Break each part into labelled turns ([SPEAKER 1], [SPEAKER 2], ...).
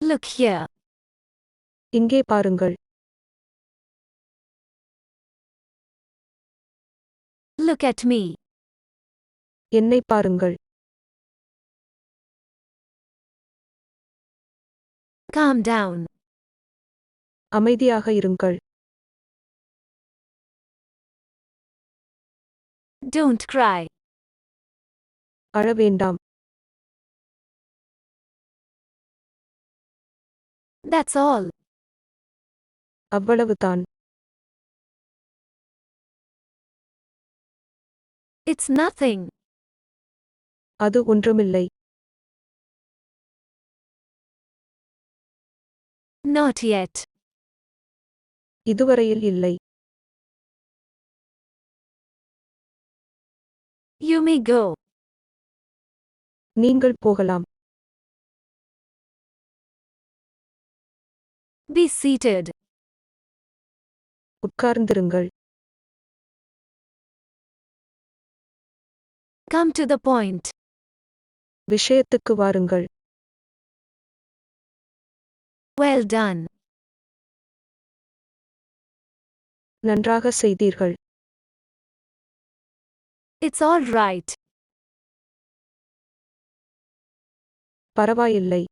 [SPEAKER 1] Look here.
[SPEAKER 2] இங்கே பாருங்கள்.
[SPEAKER 1] Look at me.
[SPEAKER 2] என்னை பாருங்கள்.
[SPEAKER 1] Calm down.
[SPEAKER 2] அமைதியாக இருங்கள்.
[SPEAKER 1] Don't cry.
[SPEAKER 2] அழ வேண்டாம்.
[SPEAKER 1] That's all.
[SPEAKER 2] அவ்வளவுதான்.
[SPEAKER 1] It's nothing.
[SPEAKER 2] அது ஒன்றுமில்லை.
[SPEAKER 1] Not yet.
[SPEAKER 2] இதுவரையில் இல்லை.
[SPEAKER 1] You may go.
[SPEAKER 2] நீங்கள் போகலாம்.
[SPEAKER 1] Be seated.
[SPEAKER 2] உட்கார்ந்திருங்கள்.
[SPEAKER 1] Come to the point.
[SPEAKER 2] விஷயத்துக்கு வாருங்கள்.
[SPEAKER 1] Well done.
[SPEAKER 2] நன்றாக செய்தீர்கள்.
[SPEAKER 1] It's all right.
[SPEAKER 2] பரவாயில்லை.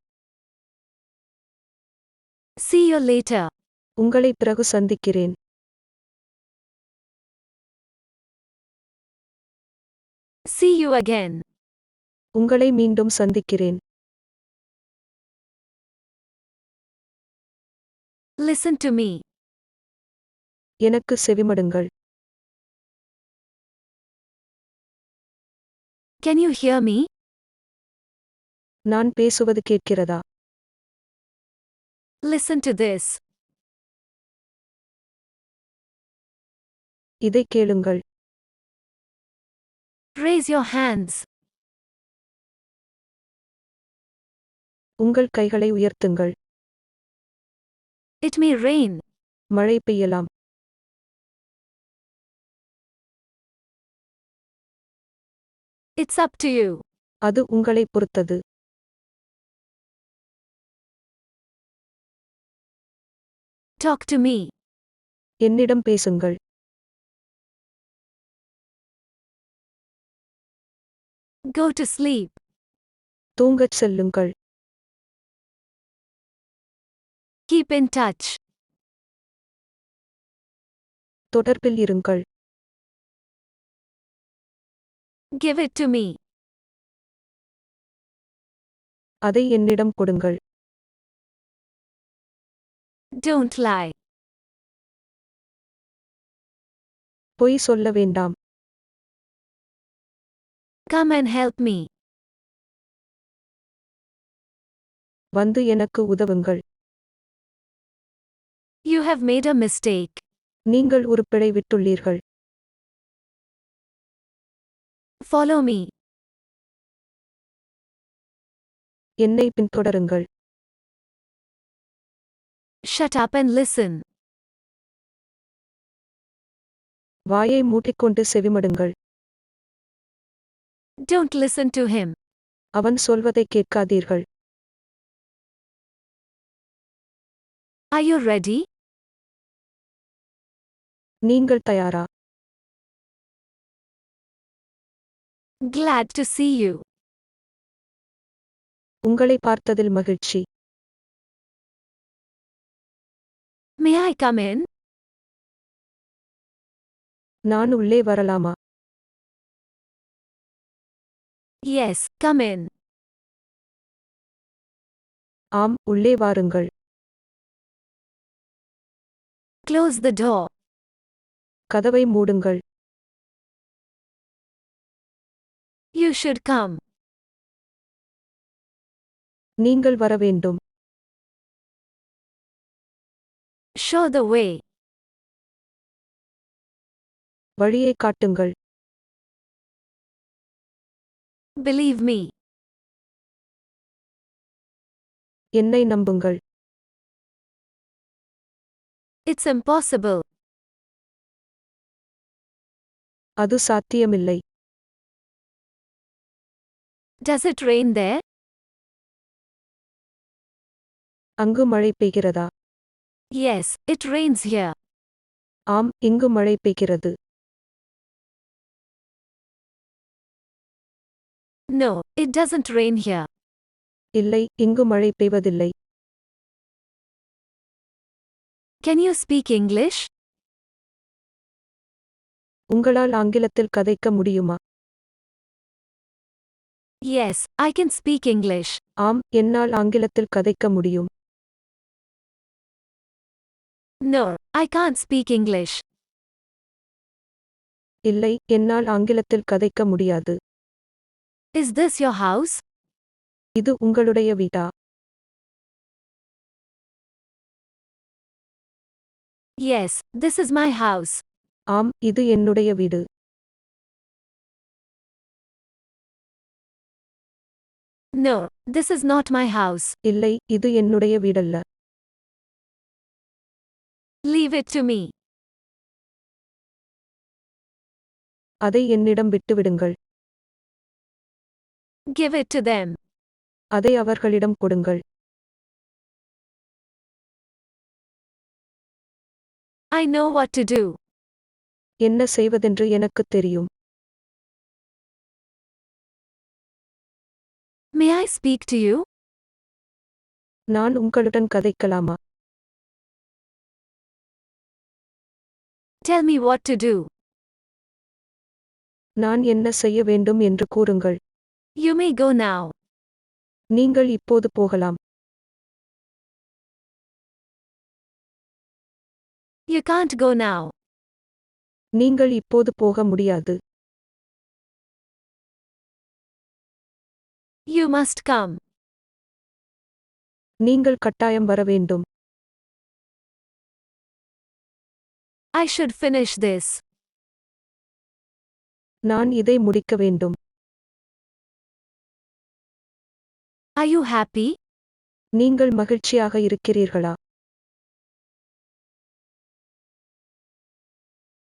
[SPEAKER 1] See you later.
[SPEAKER 2] உங்களை பிறகு சந்திக்கிறேன்.
[SPEAKER 1] See you again.
[SPEAKER 2] உங்களை மீண்டும் சந்திக்கிறேன்.
[SPEAKER 1] Listen to me.
[SPEAKER 2] எனக்கு செவிமடுங்கள்.
[SPEAKER 1] Can you hear me?
[SPEAKER 2] நான் பேசுவது கேட்கிறதா?
[SPEAKER 1] Listen to this.
[SPEAKER 2] இதை கேளுங்கள்.
[SPEAKER 1] Raise your hands.
[SPEAKER 2] உங்கள் கைகளை உயர்த்துங்கள்.
[SPEAKER 1] It may rain.
[SPEAKER 2] மழை பெய்யலாம்.
[SPEAKER 1] It's up to you.
[SPEAKER 2] அது உங்களைப் பொறுத்தது.
[SPEAKER 1] Talk to me.
[SPEAKER 2] என்னிடம் பேசுங்கள்.
[SPEAKER 1] Go to sleep.
[SPEAKER 2] தூங்கச் செல்லுங்கள்.
[SPEAKER 1] Keep in touch.
[SPEAKER 2] தொடர்பில் இருங்கள்.
[SPEAKER 1] Give it to me.
[SPEAKER 2] அதை என்னிடம் கொடுங்கள்.
[SPEAKER 1] Don't lie.
[SPEAKER 2] பொய் சொல்ல வேண்டாம்.
[SPEAKER 1] Come and help me.
[SPEAKER 2] வந்து எனக்கு உதவுங்கள்.
[SPEAKER 1] You have made a mistake.
[SPEAKER 2] நீங்கள் ஒரு பிழை விட்டுள்ளீர்கள்.
[SPEAKER 1] Follow me.
[SPEAKER 2] என்னை பின்தொடருங்கள்.
[SPEAKER 1] Shut up and listen.
[SPEAKER 2] வாயை மூடிக்கொண்டு செவிமடுங்கள்.
[SPEAKER 1] Don't listen to him.
[SPEAKER 2] அவன் சொல்வதை கேட்காதீர்கள்.
[SPEAKER 1] Are you ready?
[SPEAKER 2] நீங்கள் தயாரா?
[SPEAKER 1] Glad to see you.
[SPEAKER 2] உங்களை பார்த்ததில் மகிழ்ச்சி.
[SPEAKER 1] May I come in?
[SPEAKER 2] நான் உள்ளே வரலாமா?
[SPEAKER 1] Yes, come in.
[SPEAKER 2] ஆம், உள்ளே வாருங்கள்.
[SPEAKER 1] Close the door.
[SPEAKER 2] கதவை மூடுங்கள்.
[SPEAKER 1] You should come.
[SPEAKER 2] நீங்கள் வர வேண்டும்.
[SPEAKER 1] Show the way.
[SPEAKER 2] வழியை காட்டுங்கள்.
[SPEAKER 1] Believe me.
[SPEAKER 2] என்னை நம்புங்கள்.
[SPEAKER 1] It's impossible.
[SPEAKER 2] அது சாத்தியமில்லை.
[SPEAKER 1] Does it rain there?
[SPEAKER 2] அங்கு மழை பெய்கிறதா?
[SPEAKER 1] Yes, it rains here.
[SPEAKER 2] ஆம், இங்கு மழை பெய்கிறது.
[SPEAKER 1] No, it doesn't rain here.
[SPEAKER 2] இல்லை, இங்கு மழை பெய்வதில்லை.
[SPEAKER 1] Can you speak English?
[SPEAKER 2] உங்களால் ஆங்கிலத்தில் கதைக்க முடியுமா?
[SPEAKER 1] Yes, I can speak English.
[SPEAKER 2] ஆம், என்னால் ஆங்கிலத்தில் கதைக்க முடியும்.
[SPEAKER 1] No, I can't speak English.
[SPEAKER 2] இல்லை, என்னால் ஆங்கிலத்தில் கதைக்க முடியாது.
[SPEAKER 1] Is this your house?
[SPEAKER 2] இது உங்களுடைய வீடா?
[SPEAKER 1] Yes, this is my house.
[SPEAKER 2] ஆம், இது என்னுடைய வீடு.
[SPEAKER 1] No, this is not my house.
[SPEAKER 2] இல்லை, இது என்னுடைய வீடல்ல.
[SPEAKER 1] Leave it to me.
[SPEAKER 2] அதை என்னிடம் விட்டுவிடுங்கள்.
[SPEAKER 1] Give it to them.
[SPEAKER 2] அதை அவர்களிடம் கொடுங்கள்.
[SPEAKER 1] I know what to do.
[SPEAKER 2] என்ன செய்வதென்று எனக்குத் தெரியும்.
[SPEAKER 1] May I speak to you?
[SPEAKER 2] நான் உங்களுடன் கதைக்கலாமா?
[SPEAKER 1] Tell me what to do.
[SPEAKER 2] நான் என்ன செய்ய வேண்டும் என்று கூறுங்கள்.
[SPEAKER 1] You may go now.
[SPEAKER 2] நீங்கள் இப்போது போகலாம்.
[SPEAKER 1] You can't go now.
[SPEAKER 2] நீங்கள் இப்போது போக முடியாது.
[SPEAKER 1] You must come.
[SPEAKER 2] நீங்கள் கட்டாயம் வர வேண்டும்.
[SPEAKER 1] I should finish this.
[SPEAKER 2] நான் இதை முடிக்க வேண்டும்.
[SPEAKER 1] Are you happy?
[SPEAKER 2] நீங்கள் மகிழ்ச்சியாக இருக்கிறீர்களா?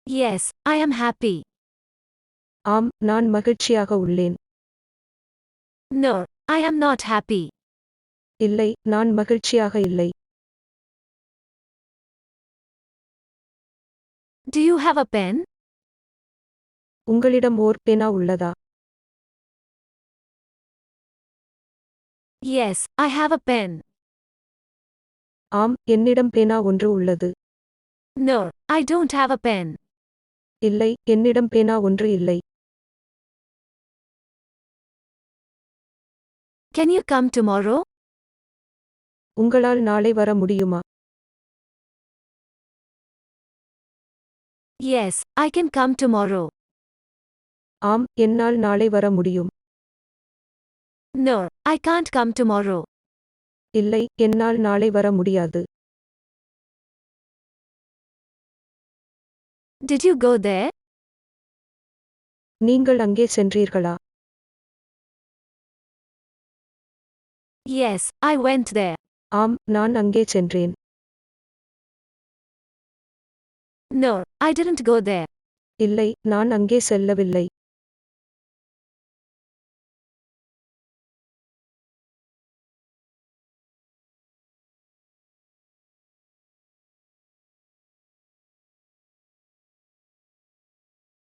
[SPEAKER 1] Yes, I am happy.
[SPEAKER 2] ஆம், நான் மகிழ்ச்சியாக உள்ளேன்.
[SPEAKER 1] No, I am not happy.
[SPEAKER 2] இல்லை, நான் மகிழ்ச்சியாக இல்லை.
[SPEAKER 1] Do you have a pen?
[SPEAKER 2] உங்களிடம் ஓர் பேனா உள்ளதா?
[SPEAKER 1] Yes, I have a pen.
[SPEAKER 2] ஆம், என்னிடம் பேனா ஒன்று உள்ளது.
[SPEAKER 1] No, I don't have a pen.
[SPEAKER 2] இல்லை, என்னிடம் பேனா ஒன்று இல்லை.
[SPEAKER 1] Can you come tomorrow?
[SPEAKER 2] உங்களால் நாளை வர முடியுமா?
[SPEAKER 1] Yes, I can come tomorrow.
[SPEAKER 2] ஆம், என்னால் நாளை வர முடியும்.
[SPEAKER 1] No, I can't come tomorrow.
[SPEAKER 2] இல்லை, என்னால் நாளை வர முடியாது.
[SPEAKER 1] Did you go there?
[SPEAKER 2] நீங்கள் அங்கே சென்றீர்களா?
[SPEAKER 1] Yes, I went there.
[SPEAKER 2] ஆம், நான் அங்கே சென்றேன்.
[SPEAKER 1] No, I didn't go there.
[SPEAKER 2] இல்லை, நான் அங்கே செல்லவில்லை.